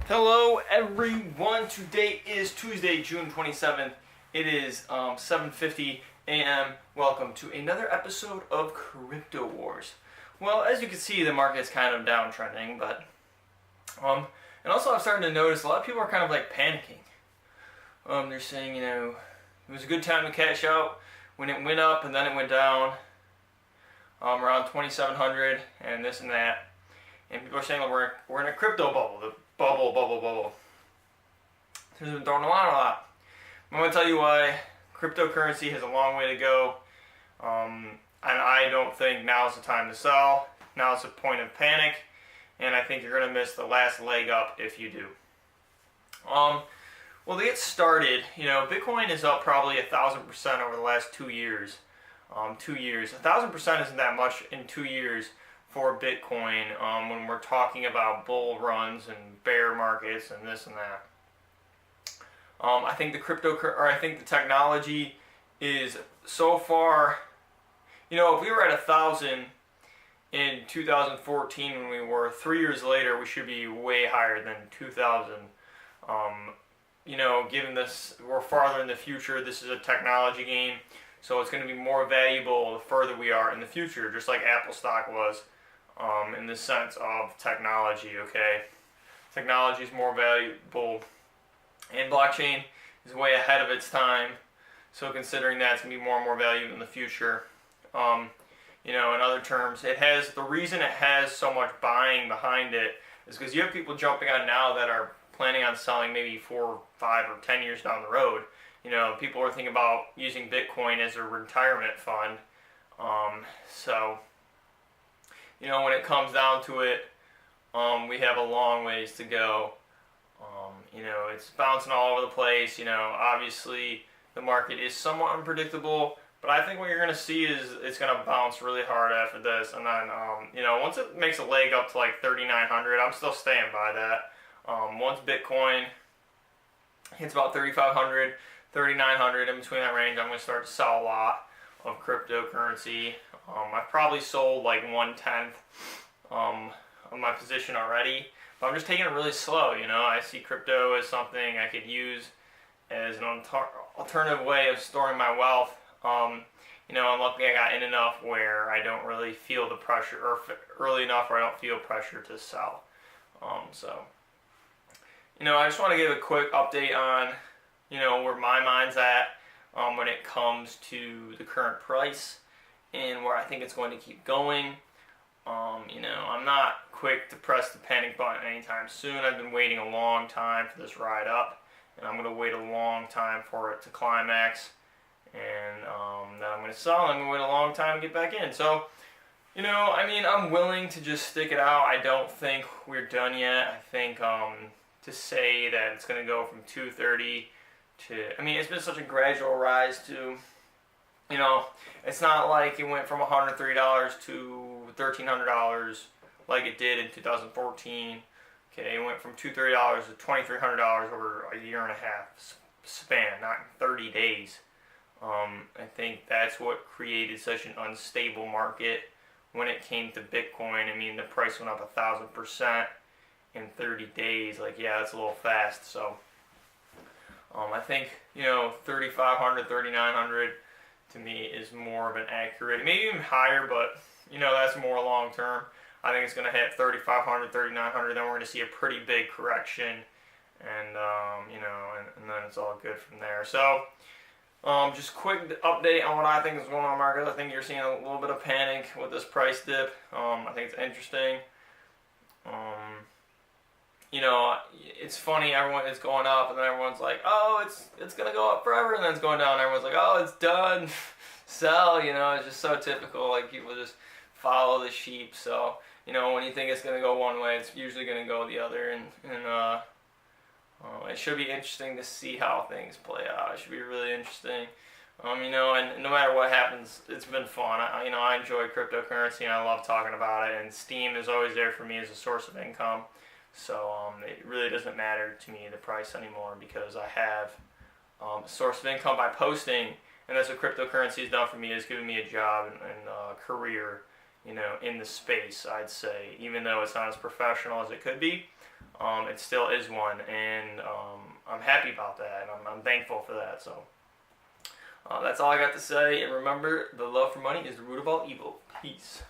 Hello everyone, today is Tuesday, June 27th. It is 7:50 a.m. Welcome to another episode of Crypto Wars. Well, as you can see, the market is kind of downtrending, but and also I'm starting to notice a lot of people are kind of like panicking. They're saying, it was a good time to cash out when it went up and then it went down around 2,700 and this and that. And people are saying, well, we're in a crypto bubble. The bubble. It's been thrown around a lot. I'm going to tell you why cryptocurrency has a long way to go. And I don't think now's the time to sell. Now's the point of panic. And I think you're going to miss the last leg up if you do. Well, to get started, Bitcoin is up probably 1,000% over the last 2 years. 2 years. 1,000% isn't that much in 2 years for Bitcoin when we're talking about bull runs and bear markets and this and that. I think the technology is so far. If we were at 1,000 in 2014 when we were 3 years later, we should be way higher than 2,000. Given this, we're farther in the future. This is a technology game, so it's going to be more valuable the further we are in the future, just like Apple stock was. In the sense of technology, okay? Technology is more valuable, and blockchain is way ahead of its time, so considering that, it's going to be more and more valuable in the future. In other terms, the reason it has so much buying behind it is because you have people jumping on now that are planning on selling maybe 4, 5, or 10 years down the road. People are thinking about using Bitcoin as a retirement fund. When it comes down to it, we have a long ways to go. It's bouncing all over the place. Obviously the market is somewhat unpredictable, but I think what you're going to see is it's going to bounce really hard after this. And then, once it makes a leg up to like 3,900, I'm still staying by that. Once Bitcoin hits about 3,500, 3,900, in between that range, I'm going to start to sell a lot of cryptocurrency. I've probably sold like 1/10 of my position already, but I'm just taking it really slow. I see crypto as something I could use as an alternative way of storing my wealth. I'm lucky I got in enough where I don't really feel the pressure, or early enough where I don't feel pressure to sell. I just want to give a quick update on, where my mind's at when it comes to the current price and where I think it's going to keep going. I'm not quick to press the panic button anytime soon. I've been waiting a long time for this ride up, and I'm going to wait a long time for it to climax, and then I'm going to sell, and I'm going to wait a long time to get back in. So, I'm willing to just stick it out. I don't think we're done yet. I think to say that it's going to go from 230 to, it's been such a gradual rise to, it's not like it went from $103 to $1,300 like it did in 2014. Okay, it went from $230 to $2,300 over a year and a half span, not 30 days. I think that's what created such an unstable market when it came to Bitcoin. The price went up 1,000% in 30 days. That's a little fast. So, I think 3,500, 3,900. To me is more of an accurate, maybe even higher, but that's more long term. I think it's going to hit 3,500, 3,900, then we're going to see a pretty big correction, and and then it's all good from there. So just quick update on what I think is going on in the market. I think you're seeing a little bit of panic with this price dip. I think it's interesting. It's funny, everyone is going up, and then everyone's like, oh, it's going to go up forever, and then it's going down, and everyone's like, oh, it's done, sell, it's just so typical, people just follow the sheep. So, when you think it's going to go one way, it's usually going to go the other, and it should be interesting to see how things play out. It should be really interesting. And no matter what happens, it's been fun. I enjoy cryptocurrency, and I love talking about it, and Steam is always there for me as a source of income. So it really doesn't matter to me the price anymore, because I have a source of income by posting, and that's what cryptocurrency has done for me, is given me a job and a career, in the space, I'd say, even though it's not as professional as it could be. it still is one, and I'm happy about that, and I'm thankful for that. So that's all I got to say. And remember, the love for money is the root of all evil. Peace.